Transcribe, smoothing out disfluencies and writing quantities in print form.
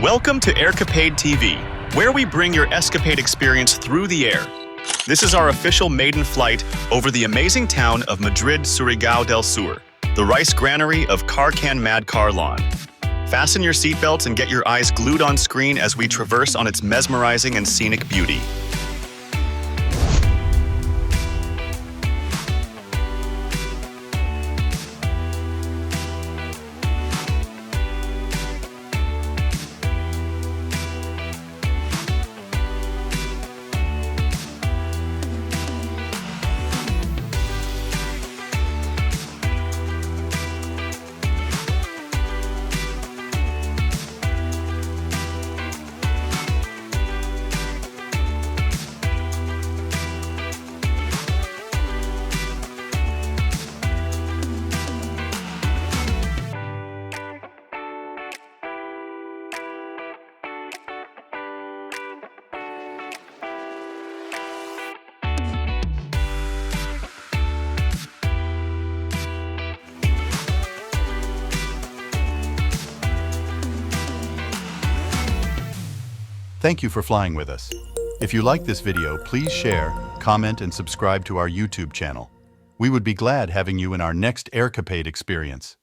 Welcome to AirCapade TV, where we bring your escapade experience through the air. This is our official maiden flight over the amazing town of Madrid, Surigao del Sur, the rice granary of CarCanMadCarLan. Fasten your seatbelts and get your eyes glued on screen as we traverse on its mesmerizing and scenic beauty. Thank you for flying with us. If you like this video, please share, comment, and subscribe to our YouTube channel. We would be glad having you in our next AirCapade experience.